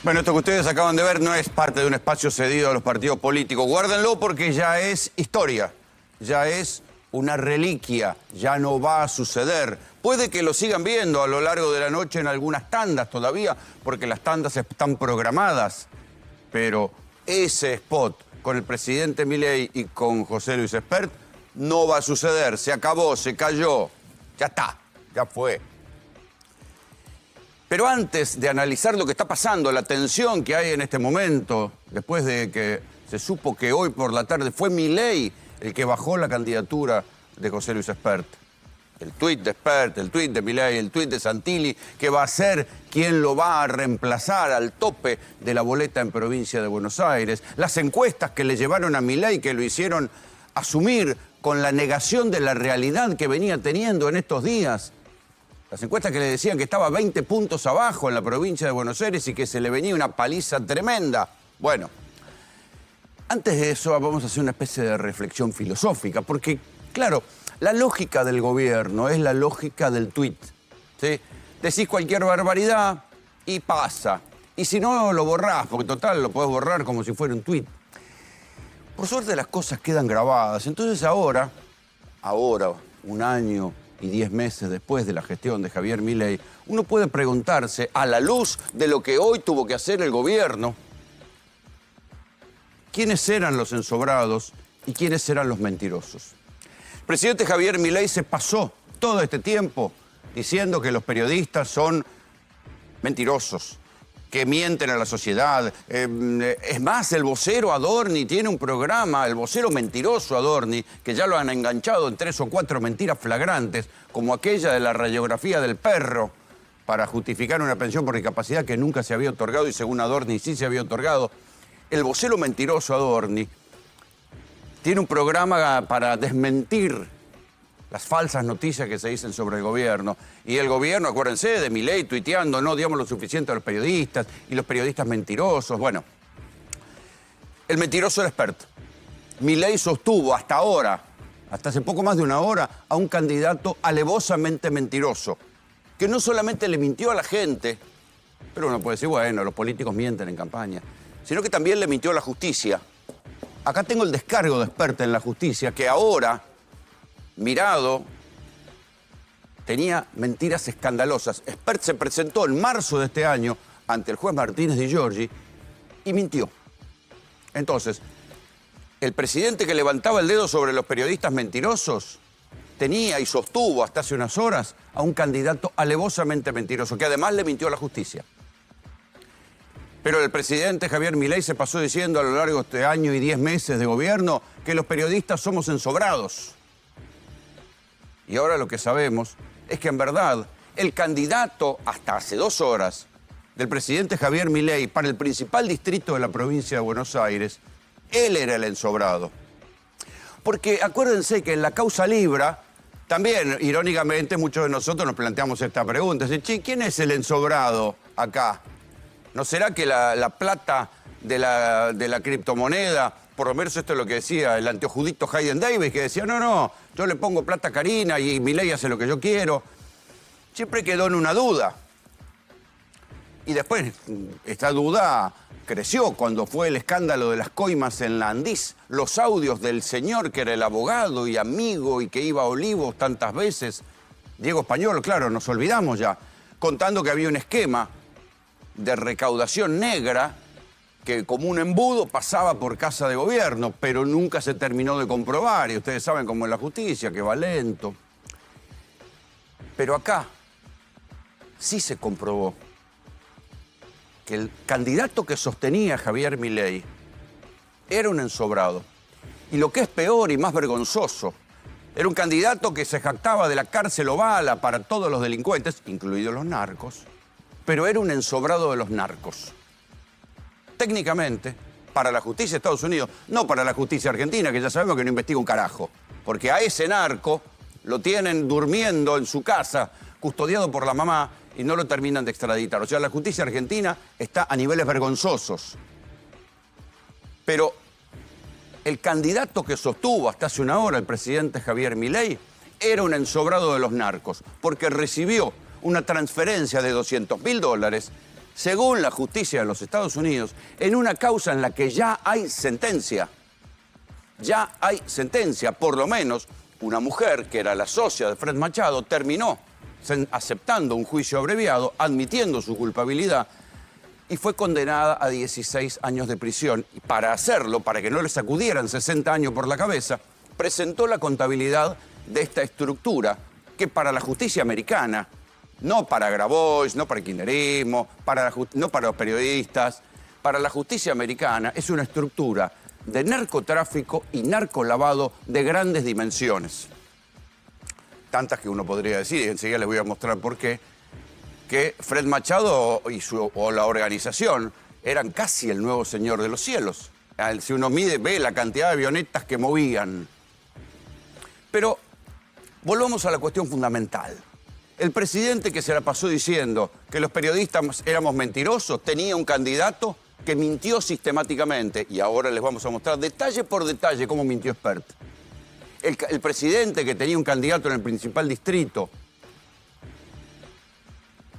Bueno, esto que ustedes acaban de ver no es parte de un espacio cedido a los partidos políticos. Guárdenlo porque ya es historia, ya es una reliquia, ya no va a suceder. Puede que lo sigan viendo a lo largo de la noche en algunas tandas todavía, porque las tandas están programadas. Pero ese spot con el presidente Milei y con José Luis Espert no va a suceder. Se acabó, se cayó, ya está, ya fue. Pero antes de analizar lo que está pasando, la tensión que hay en este momento, después de que se supo que hoy por la tarde fue Milei el que bajó la candidatura de José Luis Espert. El tuit de Espert, el tuit de Milei, el tuit de Santilli, que va a ser quien lo va a reemplazar al tope de la boleta en provincia de Buenos Aires. Las encuestas que le llevaron a Milei, que lo hicieron asumir con la negación de la realidad que venía teniendo en estos días. Las encuestas que le decían que estaba 20 puntos abajo en la provincia de Buenos Aires y que se le venía una paliza tremenda. Bueno, antes de eso vamos a hacer una especie de reflexión filosófica, porque, claro, la lógica del gobierno es la lógica del tuit, ¿sí? Decís cualquier barbaridad y pasa. Y si no, lo borrás, porque total, lo podés borrar como si fuera un tuit. Por suerte las cosas quedan grabadas. Entonces ahora, un año y 10 meses después de la gestión de Javier Milei, uno puede preguntarse, a la luz de lo que hoy tuvo que hacer el gobierno, ¿quiénes eran los ensobrados y quiénes eran los mentirosos? El presidente Javier Milei se pasó todo este tiempo diciendo que los periodistas son mentirosos, que mienten a la sociedad. Es más, el vocero Adorni tiene un programa, el vocero mentiroso Adorni, que ya lo han enganchado en 3 o 4 mentiras flagrantes, como aquella de la radiografía del perro, para justificar una pensión por discapacidad que nunca se había otorgado y según Adorni sí se había otorgado. El vocero mentiroso Adorni tiene un programa para desmentir las falsas noticias que se dicen sobre el gobierno. Y el gobierno, acuérdense, de Milei tuiteando, no digamos lo suficiente a los periodistas, y los periodistas mentirosos. Bueno, el mentiroso era Espert. Milei sostuvo hasta ahora, hasta hace poco más de una hora, a un candidato alevosamente mentiroso, que no solamente le mintió a la gente, pero uno puede decir, bueno, los políticos mienten en campaña, sino que también le mintió a la justicia. Acá tengo el descargo de Espert en la justicia, que ahora, mirado, tenía mentiras escandalosas. Espert se presentó en marzo de este año ante el juez Martínez Di Giorgi y mintió. Entonces, el presidente que levantaba el dedo sobre los periodistas mentirosos tenía y sostuvo hasta hace unas horas a un candidato alevosamente mentiroso, que además le mintió a la justicia. Pero el presidente Javier Milei se pasó diciendo a lo largo de este año y 10 meses de gobierno que los periodistas somos ensobrados. Y ahora lo que sabemos es que en verdad el candidato hasta hace 2 horas del presidente Javier Milei para el principal distrito de la provincia de Buenos Aires, él era el ensobrado. Porque acuérdense que en la causa Libra, también irónicamente muchos de nosotros nos planteamos esta pregunta. ¿Quién es el ensobrado acá? ¿No será que la plata de la criptomoneda, por lo menos esto es lo que decía el anteojudito Hayden Davis, que decía, no, yo le pongo plata a Karina y Milei hace lo que yo quiero? Siempre quedó en una duda. Y después esta duda creció cuando fue el escándalo de las coimas en la Andís. Los audios del señor que era el abogado y amigo y que iba a Olivos tantas veces, Diego Español, claro, nos olvidamos ya, contando que había un esquema de recaudación negra que como un embudo pasaba por casa de gobierno, pero nunca se terminó de comprobar. Y ustedes saben cómo es la justicia, que va lento. Pero acá sí se comprobó que el candidato que sostenía a Javier Milei era un ensobrado. Y lo que es peor y más vergonzoso, era un candidato que se jactaba de la cárcel o bala para todos los delincuentes, incluidos los narcos, pero era un ensobrado de los narcos. Técnicamente, para la justicia de Estados Unidos, no para la justicia argentina, que ya sabemos que no investiga un carajo, porque a ese narco lo tienen durmiendo en su casa, custodiado por la mamá, y no lo terminan de extraditar. O sea, la justicia argentina está a niveles vergonzosos. Pero el candidato que sostuvo hasta hace una hora el presidente Javier Milei era un ensobrado de los narcos, porque recibió una transferencia de $200.000 según la justicia de los Estados Unidos, en una causa en la que ya hay sentencia. Ya hay sentencia, por lo menos una mujer que era la socia de Fred Machado terminó aceptando un juicio abreviado, admitiendo su culpabilidad y fue condenada a 16 años de prisión. Y para hacerlo, para que no le sacudieran 60 años por la cabeza, presentó la contabilidad de esta estructura que para la justicia americana, no para Grabois, no para el kirchnerismo, no para los periodistas, para la justicia americana es una estructura de narcotráfico y narcolavado de grandes dimensiones. Tantas que uno podría decir, y enseguida les voy a mostrar por qué, que Fred Machado o la organización eran casi el nuevo señor de los cielos. Si uno ve la cantidad de avionetas que movían. Pero volvamos a la cuestión fundamental. El presidente que se la pasó diciendo que los periodistas éramos mentirosos tenía un candidato que mintió sistemáticamente. Y ahora les vamos a mostrar detalle por detalle cómo mintió Espert. El presidente que tenía un candidato en el principal distrito,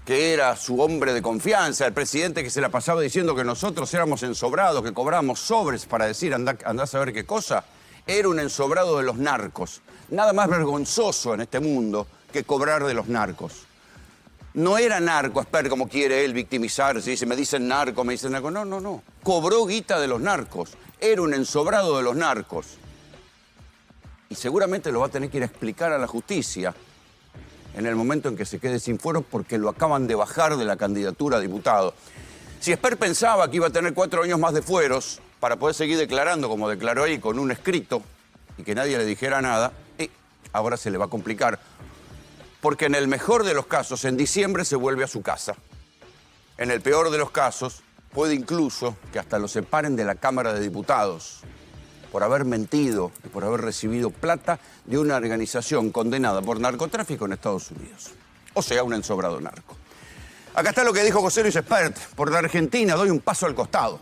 que era su hombre de confianza, el presidente que se la pasaba diciendo que nosotros éramos ensobrados, que cobrábamos sobres para decir andá a saber qué cosa, era un ensobrado de los narcos. Nada más vergonzoso en este mundo que cobrar de los narcos. No era narco, Espert, como quiere él victimizarse, dice, me dicen narco, me dicen narco. No, no, no. Cobró guita de los narcos. Era un ensobrado de los narcos. Y seguramente lo va a tener que ir a explicar a la justicia en el momento en que se quede sin fueros porque lo acaban de bajar de la candidatura a diputado. Si Espert pensaba que iba a tener 4 años más de fueros para poder seguir declarando como declaró ahí con un escrito y que nadie le dijera nada, ahora se le va a complicar. Porque en el mejor de los casos, en diciembre se vuelve a su casa. En el peor de los casos, puede incluso que hasta lo separen de la Cámara de Diputados por haber mentido y por haber recibido plata de una organización condenada por narcotráfico en Estados Unidos. O sea, un ensobrado narco. Acá está lo que dijo José Luis Espert. Por la Argentina doy un paso al costado.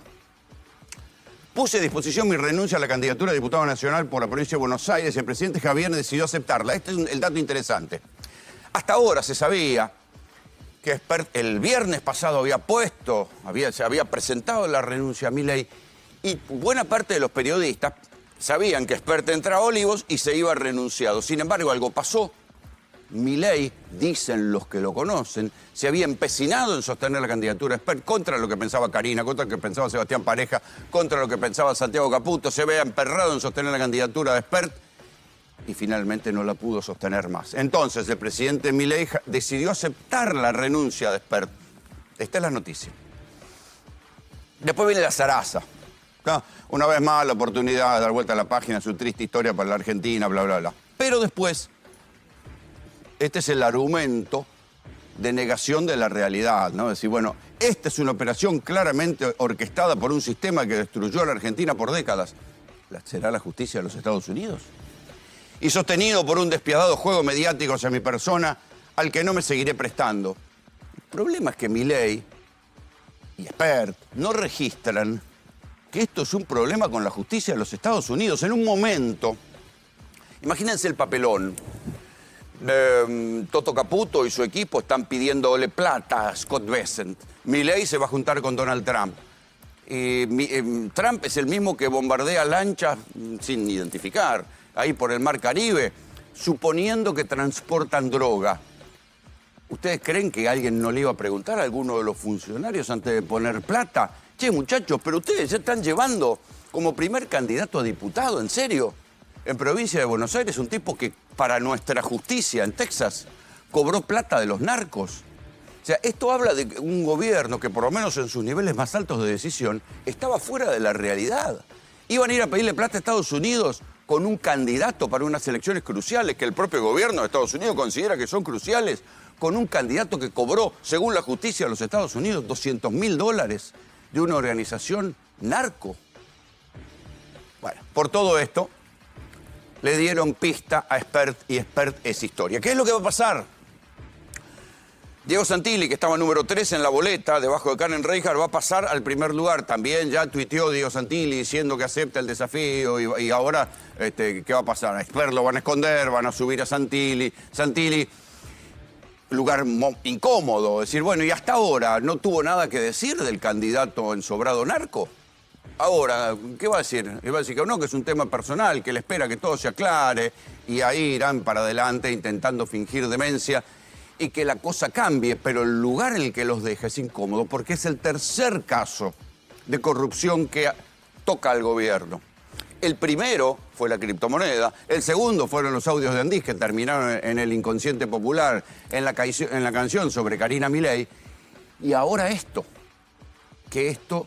Puse a disposición mi renuncia a la candidatura a diputado nacional por la provincia de Buenos Aires y el presidente Javier decidió aceptarla. Este es el dato interesante. Hasta ahora se sabía que Espert el viernes pasado se había presentado la renuncia a Milei y buena parte de los periodistas sabían que Espert entraba a Olivos y se iba renunciado. Sin embargo, algo pasó. Milei, dicen los que lo conocen, se había empecinado en sostener la candidatura de Espert contra lo que pensaba Karina, contra lo que pensaba Sebastián Pareja, contra lo que pensaba Santiago Caputo. Se había emperrado en sostener la candidatura de Espert y finalmente no la pudo sostener más. Entonces, el presidente Milei decidió aceptar la renuncia de Espert. Esta es la noticia. Después viene la zaraza. Una vez más, la oportunidad de dar vuelta a la página, su triste historia para la Argentina, bla, bla, bla. Pero después, este es el argumento de negación de la realidad, ¿no? Decir, bueno, esta es una operación claramente orquestada por un sistema que destruyó a la Argentina por décadas. ¿Será la justicia de los Estados Unidos? Y sostenido por un despiadado juego mediático hacia mi persona al que no me seguiré prestando. El problema es que Milei y Espert no registran que esto es un problema con la justicia de los Estados Unidos. En un momento, imagínense el papelón. Toto Caputo y su equipo están pidiéndole plata a Scott Bessent. Milei se va a juntar con Donald Trump. Trump es el mismo que bombardea lanchas sin identificar, ahí por el Mar Caribe, suponiendo que transportan droga. ¿Ustedes creen que alguien no le iba a preguntar a alguno de los funcionarios antes de poner plata? Che, muchachos, pero ustedes se están llevando como primer candidato a diputado, ¿en serio? En provincia de Buenos Aires, un tipo que para nuestra justicia en Texas cobró plata de los narcos. O sea, esto habla de un gobierno que por lo menos en sus niveles más altos de decisión estaba fuera de la realidad. Iban a ir a pedirle plata a Estados Unidos con un candidato para unas elecciones cruciales que el propio gobierno de Estados Unidos considera que son cruciales, con un candidato que cobró, según la justicia de los Estados Unidos, $200.000 de una organización narco. Bueno, por todo esto, le dieron pista a Espert y Espert es historia. ¿Qué es lo que va a pasar? Diego Santilli, que estaba número 3 en la boleta, debajo de Karen Reichard, va a pasar al primer lugar. También ya tuiteó Diego Santilli diciendo que acepta el desafío y ahora, ¿qué va a pasar? A Espert lo van a esconder, van a subir a Santilli. Santilli lugar incómodo. Decir, bueno, y hasta ahora no tuvo nada que decir del candidato ensobrado narco. Ahora, ¿qué va a decir? Va a decir que no, que es un tema personal, que él espera que todo se aclare y ahí irán para adelante intentando fingir demencia y que la cosa cambie, pero el lugar en el que los deja es incómodo porque es el tercer caso de corrupción que toca al gobierno. El primero fue la criptomoneda, el segundo fueron los audios de Andís que terminaron en el inconsciente popular, en la canción sobre Karina Milei, y ahora esto, que esto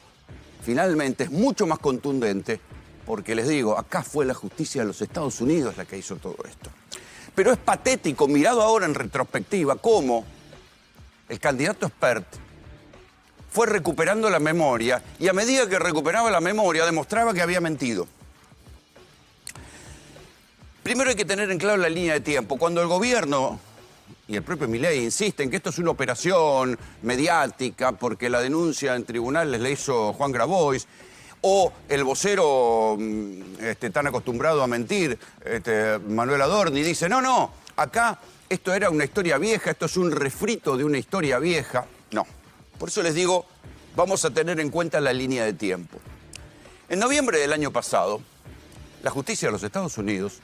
finalmente es mucho más contundente, porque les digo, acá fue la justicia de los Estados Unidos la que hizo todo esto. Pero es patético, mirado ahora en retrospectiva, cómo el candidato Spert fue recuperando la memoria y a medida que recuperaba la memoria demostraba que había mentido. Primero hay que tener en claro la línea de tiempo. Cuando el gobierno y el propio Milei insisten que esto es una operación mediática porque la denuncia en tribunales la hizo Juan Grabois, o el vocero tan acostumbrado a mentir, Manuel Adorni, dice, no, acá esto era una historia vieja, esto es un refrito de una historia vieja. No. Por eso les digo, vamos a tener en cuenta la línea de tiempo. En noviembre del año pasado, la justicia de los Estados Unidos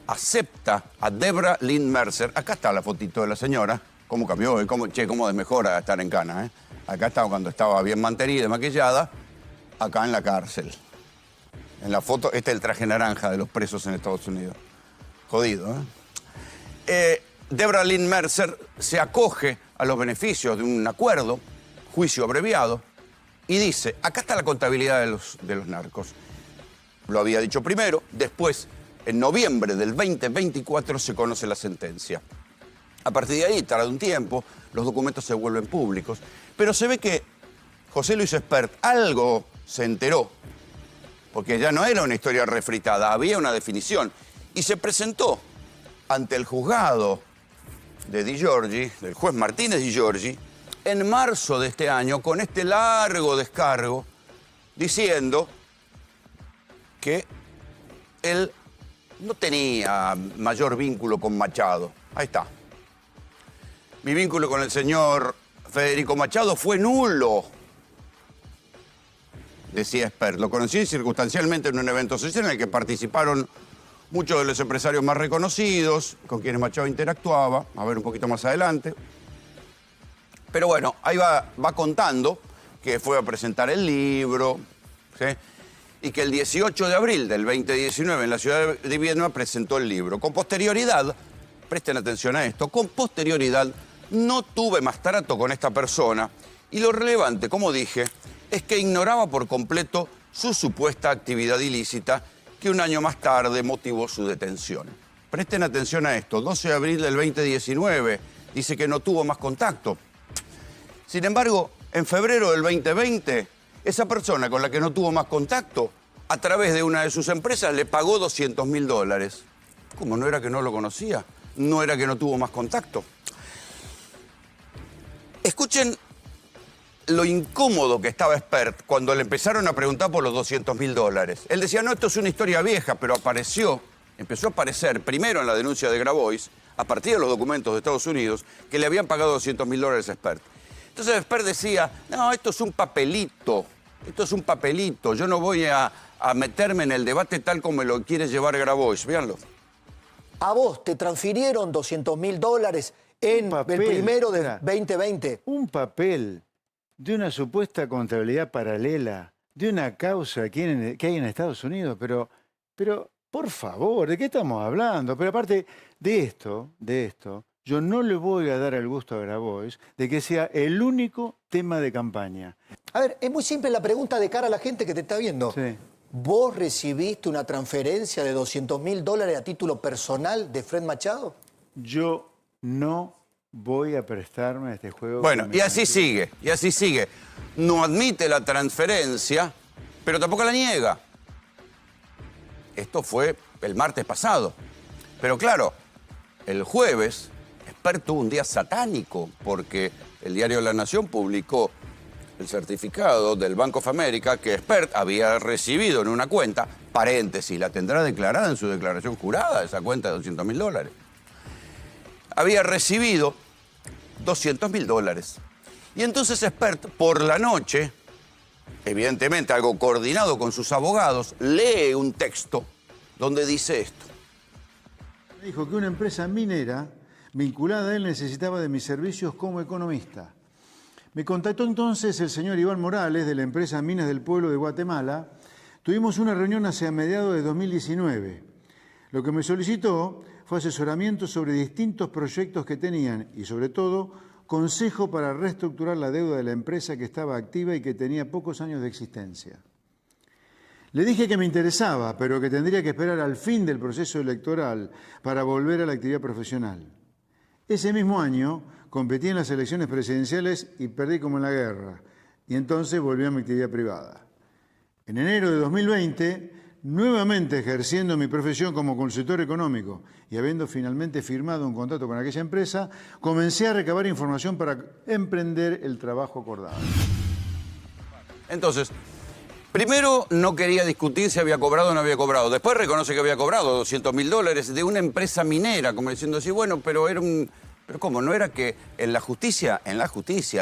acepta a Debra Lynn Mercer. Acá está la fotito de la señora. ¿Cómo cambió? ¿Cómo desmejora estar en cana? ¿Eh? Acá estaba cuando estaba bien mantenida y maquillada. Acá en la cárcel. En la foto, este es el traje naranja de los presos en Estados Unidos. Jodido, ¿eh? Debra Lynn Mercer se acoge a los beneficios de un acuerdo, juicio abreviado, y dice, acá está la contabilidad de los narcos. Lo había dicho primero, después, en noviembre del 2024, se conoce la sentencia. A partir de ahí, tarda un tiempo, los documentos se vuelven públicos, pero se ve que José Luis Spert algo se enteró, porque ya no era una historia refritada, había una definición, y se presentó ante el juzgado de Di Giorgi, del juez Martínez Di Giorgi, en marzo de este año, con este largo descargo, diciendo que él no tenía mayor vínculo con Machado. Ahí está. Mi vínculo con el señor Federico Machado fue nulo, decía Spert. Lo conocí circunstancialmente en un evento social en el que participaron muchos de los empresarios más reconocidos, con quienes Machado interactuaba, a ver un poquito más adelante. Pero bueno, ahí va contando que fue a presentar el libro, ¿sí? Y que el 18 de abril del 2019 en la ciudad de Viedma presentó el libro. Con posterioridad, presten atención a esto, con posterioridad no tuve más trato con esta persona y lo relevante, como dije, es que ignoraba por completo su supuesta actividad ilícita que un año más tarde motivó su detención. Presten atención a esto, 12 de abril del 2019, dice que no tuvo más contacto. Sin embargo, en febrero del 2020, esa persona con la que no tuvo más contacto, a través de una de sus empresas, le pagó $200.000. ¿Cómo? ¿No era que no lo conocía? ¿No era que no tuvo más contacto? Escuchen lo incómodo que estaba Spert cuando le empezaron a preguntar por los $200.000. Él decía, no, esto es una historia vieja, pero empezó a aparecer primero en la denuncia de Grabois, a partir de los documentos de Estados Unidos, que le habían pagado $200.000 a Spert. Entonces Spert decía, no, esto es un papelito, yo no voy a meterme en el debate tal como lo quiere llevar Grabois. Véanlo. A vos te transfirieron $200.000 en el primero de 2020. Un papel de una supuesta contabilidad paralela, de una causa que hay en Estados Unidos, pero, por favor, ¿de qué estamos hablando? Pero aparte de esto, yo no le voy a dar el gusto a Grabois de que sea el único tema de campaña. A ver, es muy simple la pregunta de cara a la gente que te está viendo. Sí. ¿Vos recibiste una transferencia de $200.000 a título personal de Fred Machado? Yo no voy a prestarme a este juego. Bueno, y así sigue. No admite la transferencia, pero tampoco la niega. Esto fue el martes pasado. Pero claro, el jueves, Spert tuvo un día satánico, porque el diario La Nación publicó el certificado del Bank of America que Spert había recibido en una cuenta, paréntesis, la tendrá declarada en su declaración jurada, esa cuenta de $200.000. Había recibido $200.000. Y entonces Expert, por la noche, evidentemente algo coordinado con sus abogados, lee un texto donde dice esto. Dijo que una empresa minera vinculada a él necesitaba de mis servicios como economista. Me contactó entonces el señor Iván Morales de la empresa Minas del Pueblo de Guatemala. Tuvimos una reunión hacia mediados de 2019. Lo que me solicitó fue asesoramiento sobre distintos proyectos que tenían y sobre todo consejo para reestructurar la deuda de la empresa que estaba activa y que tenía pocos años de existencia. Le dije que me interesaba, pero que tendría que esperar al fin del proceso electoral para volver a la actividad profesional. Ese mismo año competí en las elecciones presidenciales y perdí como en la guerra, y entonces volví a mi actividad privada. En enero de 2020, nuevamente ejerciendo mi profesión como consultor económico y habiendo finalmente firmado un contrato con aquella empresa, comencé a recabar información para emprender el trabajo acordado. Entonces, primero no quería discutir si había cobrado o no había cobrado. Después reconoce que había cobrado $200.000 de una empresa minera, como diciendo así, bueno, pero era un... Pero ¿cómo? ¿No era que en la justicia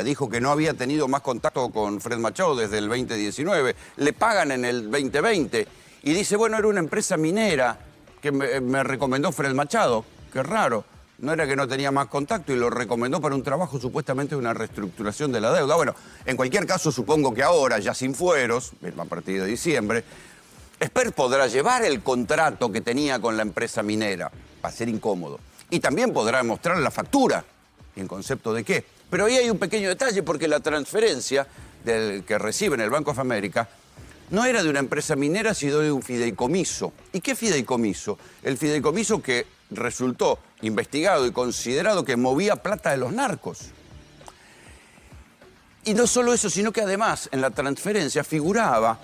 dijo que no había tenido más contacto con Fred Machado desde el 2019? Le pagan en el 2020 y dice, bueno, era una empresa minera que me recomendó Fred Machado. Qué raro. No era que no tenía más contacto y lo recomendó para un trabajo supuestamente de una reestructuración de la deuda. Bueno, en cualquier caso, supongo que ahora, ya sin fueros, a partir de diciembre, Expert podrá llevar el contrato que tenía con la empresa minera. Va a ser incómodo. Y también podrá mostrar la factura. ¿Y en concepto de qué? Pero ahí hay un pequeño detalle, porque la transferencia que recibe en el Banco of America no era de una empresa minera, sino de un fideicomiso. ¿Y qué fideicomiso? El fideicomiso que resultó investigado y considerado que movía plata de los narcos. Y no solo eso, sino que además en la transferencia figuraba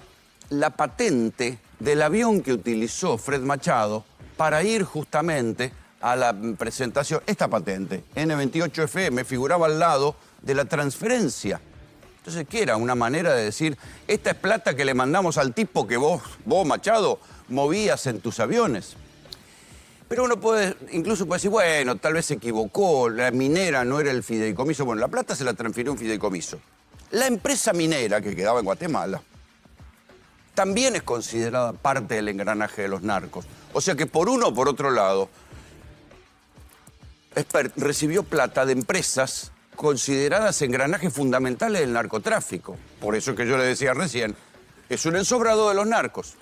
la patente del avión que utilizó Fred Machado para ir justamente a la presentación. Esta patente, N28FM, figuraba al lado de la transferencia. Entonces, ¿qué era? Una manera de decir, esta es plata que le mandamos al tipo que vos Machado, movías en tus aviones. Pero uno incluso puede decir, bueno, tal vez se equivocó, la minera no era el fideicomiso. Bueno, la plata se la transfirió a un fideicomiso. La empresa minera que quedaba en Guatemala también es considerada parte del engranaje de los narcos. O sea que por uno o por otro lado, Expert recibió plata de empresas consideradas engranajes fundamentales del narcotráfico. Por eso que yo le decía recién, es un ensobrado de los narcos.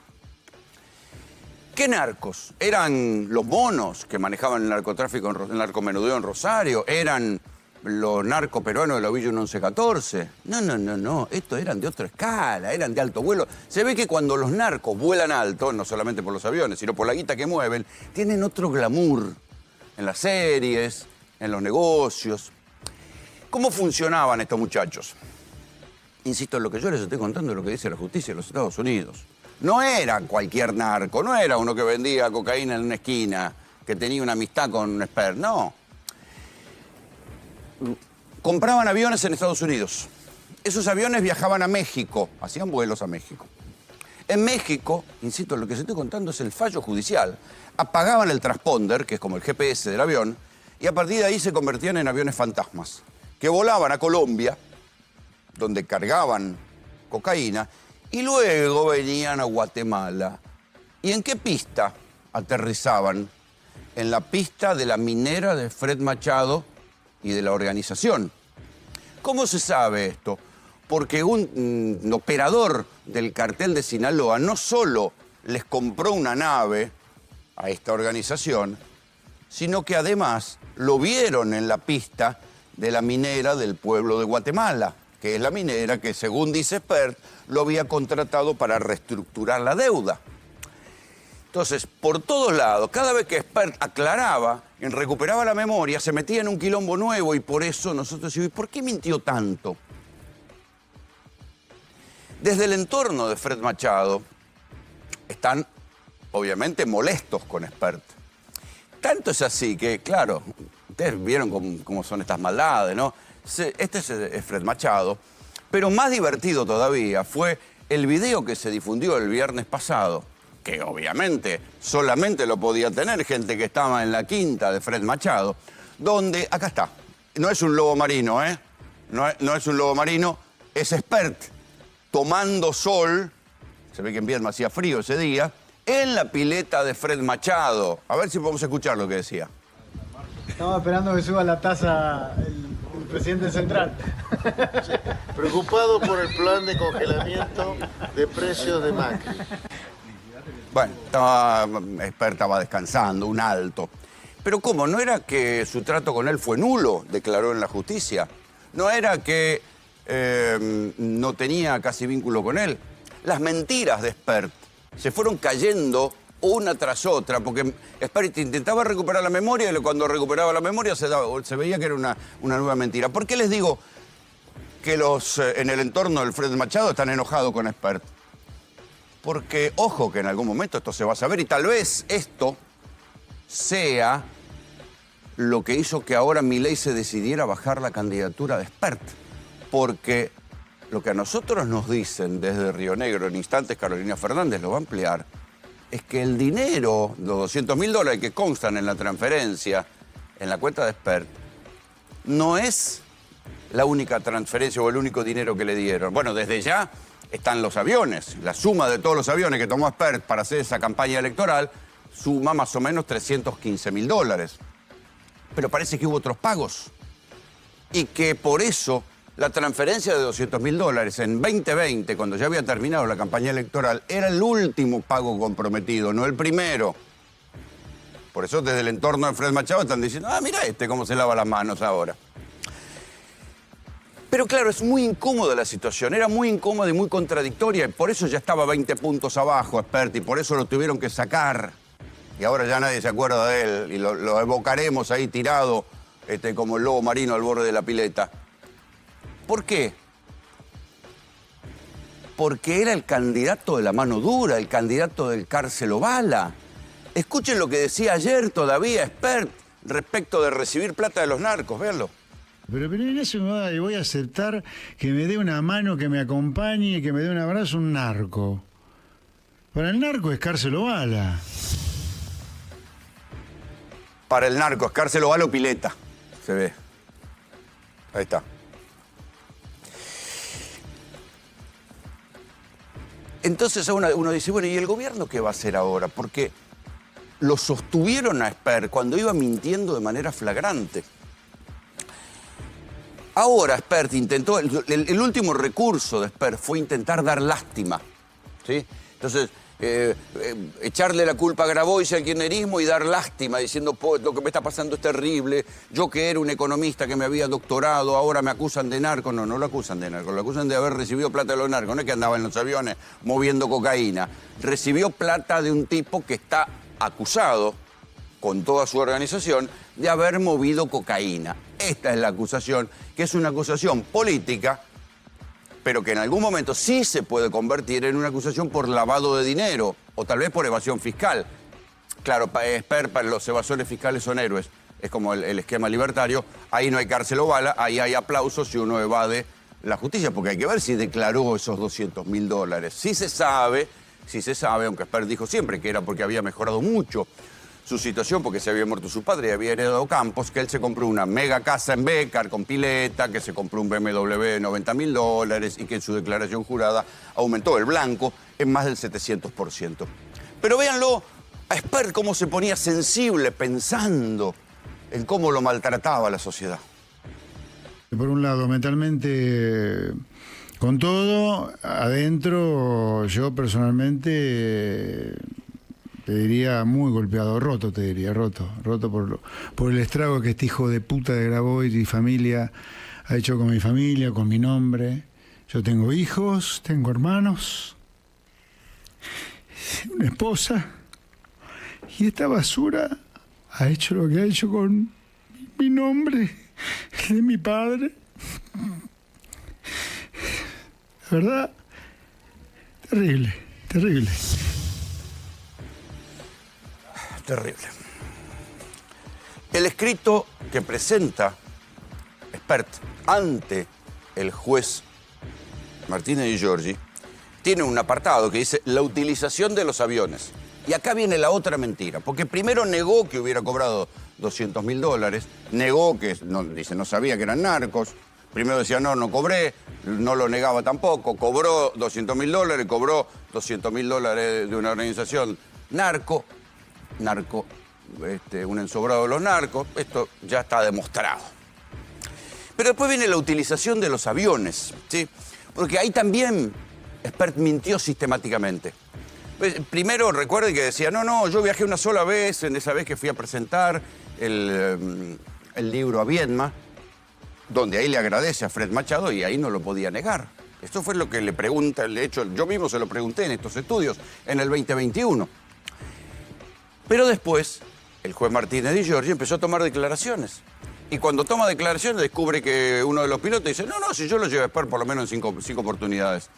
¿Qué narcos? ¿Eran los monos que manejaban el narcotráfico, el narcomenudeo en Rosario? ¿Eran los narcos peruanos de la Villa 1114? No. Estos eran de otra escala, eran de alto vuelo. Se ve que cuando los narcos vuelan alto, no solamente por los aviones, sino por la guita que mueven, tienen otro glamour en las series, en los negocios. ¿Cómo funcionaban estos muchachos? Insisto, en lo que yo les estoy contando es lo que dice la justicia de los Estados Unidos. No era cualquier narco, no era uno que vendía cocaína en una esquina, que tenía una amistad con un Expert, no. Compraban aviones en Estados Unidos. Esos aviones viajaban a México, hacían vuelos a México. En México, insisto, lo que se estoy contando es el fallo judicial. Apagaban el transponder, que es como el GPS del avión, y a partir de ahí se convertían en aviones fantasmas, que volaban a Colombia, donde cargaban cocaína, y luego venían a Guatemala. ¿Y en qué pista aterrizaban? En la pista de la minera de Fred Machado y de la organización. ¿Cómo se sabe esto? Porque un operador del cartel de Sinaloa no solo les compró una nave a esta organización, sino que además lo vieron en la pista de la minera del pueblo de Guatemala, que es la minera que, según dice Expert, lo había contratado para reestructurar la deuda. Entonces, por todos lados, cada vez que Expert aclaraba, recuperaba la memoria, se metía en un quilombo nuevo y por eso nosotros decimos, ¿y por qué mintió tanto? Desde el entorno de Fred Machado están, obviamente, molestos con Expert. Tanto es así que, claro, ustedes vieron cómo son estas maldades, ¿no? Este es Fred Machado, pero más divertido todavía fue el video que se difundió el viernes pasado, que obviamente solamente lo podía tener gente que estaba en la quinta de Fred Machado, donde, acá está, no es un lobo marino, ¿eh? No es un lobo marino, es Spert tomando sol, se ve que en Viedma hacía frío ese día, en la pileta de Fred Machado. A ver si podemos escuchar lo que decía. Estamos esperando que suba la tasa el presidente central. Sí, preocupado por el plan de congelamiento de precios de Macri. Bueno, Spert estaba descansando, un alto. Pero ¿cómo? ¿No era que su trato con él fue nulo? Declaró en la justicia. ¿No era que no tenía casi vínculo con él? Las mentiras de Spert se fueron cayendo una tras otra, porque Spert intentaba recuperar la memoria y cuando recuperaba la memoria se veía que era una nueva mentira. ¿Por qué les digo que los en el entorno del Fred Machado están enojados con Spert? Porque, ojo, que en algún momento esto se va a saber y tal vez esto sea lo que hizo que ahora Milei se decidiera a bajar la candidatura de Spert. Porque lo que a nosotros nos dicen desde Río Negro, en instantes Carolina Fernández lo va a ampliar, es que el dinero, los $200.000 que constan en la transferencia, en la cuenta de Spert, no es la única transferencia o el único dinero que le dieron. Bueno, desde ya están los aviones. La suma de todos los aviones que tomó Spert para hacer esa campaña electoral suma más o menos $315.000. Pero parece que hubo otros pagos. Y que por eso la transferencia de $200.000 en 2020, cuando ya había terminado la campaña electoral, era el último pago comprometido, no el primero. Por eso desde el entorno de Fred Machado están diciendo, mira cómo se lava las manos ahora. Pero claro, es muy incómoda la situación, era muy incómoda y muy contradictoria, y por eso ya estaba 20 puntos abajo Spert, y por eso lo tuvieron que sacar. Y ahora ya nadie se acuerda de él, y lo evocaremos ahí tirado como el lobo marino al borde de la pileta. ¿Por qué? Porque era el candidato de la mano dura, el candidato del cárcel o bala. Escuchen lo que decía ayer todavía Spert respecto de recibir plata de los narcos, véanlo. Pero en eso voy a aceptar que me dé una mano, que me acompañe, que me dé un abrazo un narco. Para el narco es cárcel o bala. Para el narco es cárcel o bala o pileta, se ve. Ahí está. Entonces uno dice, bueno, ¿y el gobierno qué va a hacer ahora? Porque lo sostuvieron a Spert cuando iba mintiendo de manera flagrante. Ahora Spert intentó, el último recurso de Spert fue intentar dar lástima, ¿sí? Entonces, echarle la culpa a Grabois al kirchnerismo y dar lástima, diciendo, lo que me está pasando es terrible, yo que era un economista que me había doctorado, ahora me acusan de narco. No lo acusan de narco, lo acusan de haber recibido plata de los narcos, no es que andaba en los aviones moviendo cocaína. Recibió plata de un tipo que está acusado, con toda su organización, de haber movido cocaína. Esta es la acusación, que es una acusación política, pero que en algún momento sí se puede convertir en una acusación por lavado de dinero o tal vez por evasión fiscal. Claro, para los evasores fiscales son héroes, es como el esquema libertario, ahí no hay cárcel o bala, ahí hay aplausos si uno evade la justicia, porque hay que ver si declaró esos $200.000. Sí se sabe, aunque Spert dijo siempre que era porque había mejorado mucho su situación, porque se había muerto su padre y había heredado campos, que él se compró una mega casa en Bécar con pileta, que se compró un BMW de $90.000 y que en su declaración jurada aumentó el blanco en más del 700%. Pero véanlo a Spert cómo se ponía sensible pensando en cómo lo maltrataba la sociedad. Por un lado, mentalmente, con todo, adentro, yo personalmente... te diría muy golpeado, roto por el estrago que este hijo de puta de Grabois y familia ha hecho con mi familia, con mi nombre. Yo tengo hijos, tengo hermanos, una esposa, y esta basura ha hecho lo que ha hecho con mi nombre, el de mi padre. La verdad, terrible. Terrible. El escrito que presenta Spert ante el juez Martínez Di Giorgi tiene un apartado que dice la utilización de los aviones. Y acá viene la otra mentira, porque primero negó que hubiera cobrado $200.000, negó que, dice, no sabía que eran narcos, primero decía, no cobré, no lo negaba tampoco, cobró $200.000, cobró $200.000 de una organización narco, un ensobrado de los narcos, esto ya está demostrado. Pero después viene la utilización de los aviones, ¿sí? Porque ahí también Espert mintió sistemáticamente. Primero, recuerde que decía, no, yo viajé una sola vez, en esa vez que fui a presentar el libro a Viedma, donde ahí le agradece a Fred Machado y ahí no lo podía negar. Esto fue lo que le pregunta, de hecho, yo mismo se lo pregunté en estos estudios, en el 2021. Pero después, el juez Martínez Di Giorgi empezó a tomar declaraciones. Y cuando toma declaraciones descubre que uno de los pilotos dice, no, si yo lo llevé a Espert por lo menos en cinco oportunidades.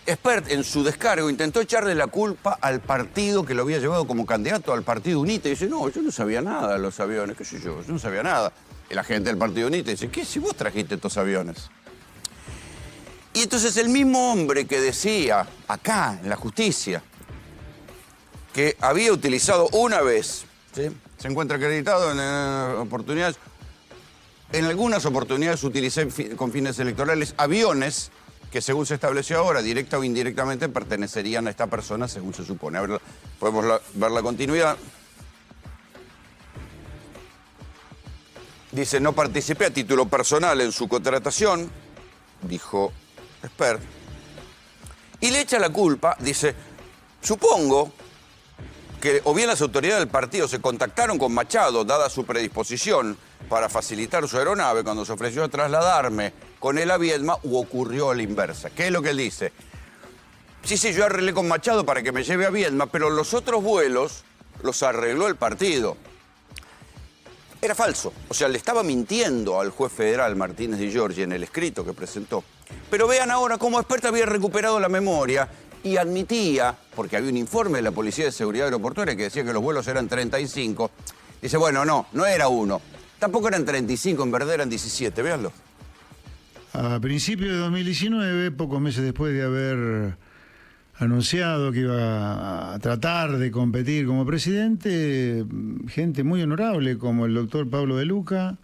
Espert, en su descargo, intentó echarle la culpa al partido que lo había llevado como candidato al Partido UNITA. Y dice, no, yo no sabía nada de los aviones, qué sé yo no sabía nada. Y la gente del Partido UNITA dice, ¿qué si vos trajiste estos aviones? Y entonces el mismo hombre que decía acá, en la justicia, que había utilizado una vez, ¿sí? Se encuentra acreditado en oportunidades, en algunas oportunidades utilicé con fines electorales aviones que según se estableció ahora, directa o indirectamente, pertenecerían a esta persona, según se supone. A ver, podemos ver la continuidad. Dice, no participé a título personal en su contratación, dijo Espert. Y le echa la culpa, dice, supongo que o bien las autoridades del partido se contactaron con Machado, dada su predisposición para facilitar su aeronave cuando se ofreció a trasladarme con él a Viedma, u ocurrió a la inversa. ¿Qué es lo que él dice? Sí, yo arreglé con Machado para que me lleve a Viedma, pero los otros vuelos los arregló el partido. Era falso. O sea, le estaba mintiendo al juez federal Martínez Di Giorgi en el escrito que presentó. Pero vean ahora cómo Espert había recuperado la memoria y admitía, porque había un informe de la Policía de Seguridad Aeroportuaria que decía que los vuelos eran 35. Dice, bueno, no era uno. Tampoco eran 35, en verdad eran 17. Véanlo. A principios de 2019, pocos meses después de haber anunciado que iba a tratar de competir como presidente, gente muy honorable como el doctor Pablo De Luca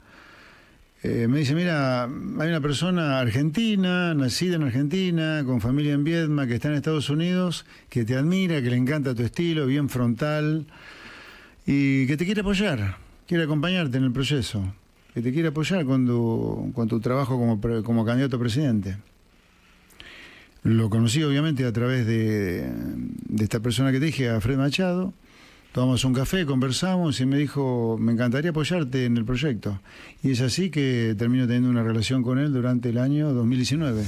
me dice, mira, hay una persona argentina, nacida en Argentina, con familia en Viedma, que está en Estados Unidos, que te admira, que le encanta tu estilo, bien frontal, y que te quiere apoyar, quiere acompañarte en el proceso, que te quiere apoyar con tu trabajo como candidato a presidente. Lo conocí obviamente a través de esta persona que te dije, a Fred Machado. Tomamos un café, conversamos y me dijo, me encantaría apoyarte en el proyecto. Y es así que termino teniendo una relación con él durante el año 2019.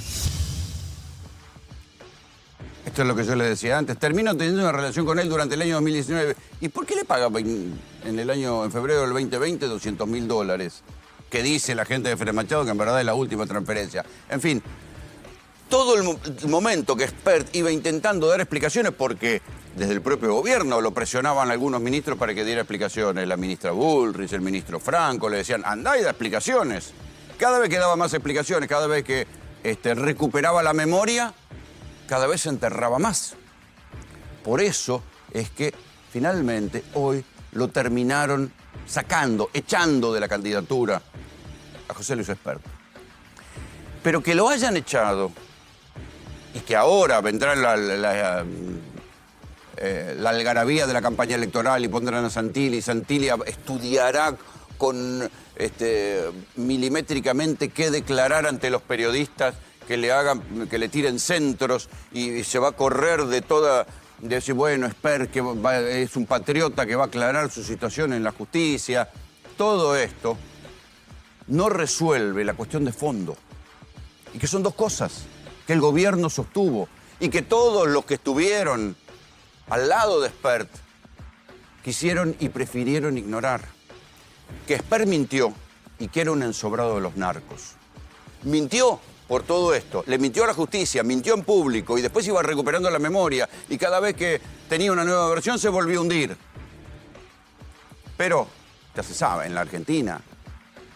Esto es lo que yo le decía antes. Termino teniendo una relación con él durante el año 2019. ¿Y por qué le paga en febrero del 2020, $200.000? Que dice la gente de Fred Machado que en verdad es la última transferencia. En fin, todo el momento que Espert iba intentando dar explicaciones, porque desde el propio gobierno lo presionaban algunos ministros para que diera explicaciones. La ministra Bullrich, el ministro Franco, le decían, andá y da explicaciones. Cada vez que daba más explicaciones, cada vez que recuperaba la memoria, cada vez se enterraba más. Por eso es que finalmente hoy lo terminaron sacando, echando de la candidatura a José Luis Espert. Pero que lo hayan echado y que ahora vendrá la algarabía de la campaña electoral y pondrán a Santilli, y Santilli estudiará con milimétricamente qué declarar ante los periodistas que le tiren centros y se va a correr de decir, bueno, Espert que es un patriota que va a aclarar su situación en la justicia. Todo esto no resuelve la cuestión de fondo. Y que son dos cosas que el gobierno sostuvo y que todos los que estuvieron al lado de Espert quisieron y prefirieron ignorar. Que Espert mintió y que era un ensobrado de los narcos. Mintió por todo esto, le mintió a la justicia, mintió en público y después iba recuperando la memoria y cada vez que tenía una nueva versión se volvió a hundir. Pero, ya se sabe, en la Argentina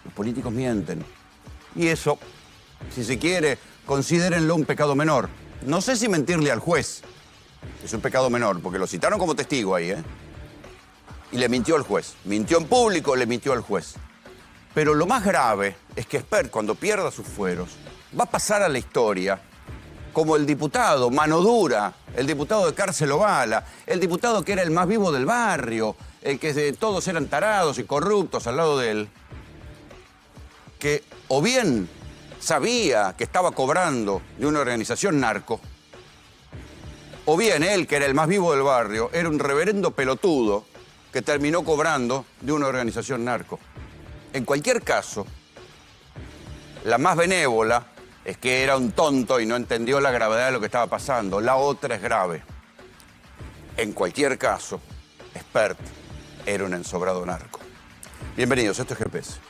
los políticos mienten. Y eso, si se quiere, considérenlo un pecado menor. No sé si mentirle al juez, Es un pecado menor, porque lo citaron como testigo ahí, ¿eh? Y le mintió al juez. Mintió en público, le mintió al juez. Pero lo más grave es que Espert, cuando pierda sus fueros, va a pasar a la historia como el diputado mano dura, el diputado de cárcel o bala, el diputado que era el más vivo del barrio, el que todos eran tarados y corruptos al lado de él, que o bien sabía que estaba cobrando de una organización narco, o bien él, que era el más vivo del barrio, era un reverendo pelotudo que terminó cobrando de una organización narco. En cualquier caso, la más benévola es que era un tonto y no entendió la gravedad de lo que estaba pasando. La otra es grave. En cualquier caso, Espert era un ensobrado narco. Bienvenidos, esto es GPS.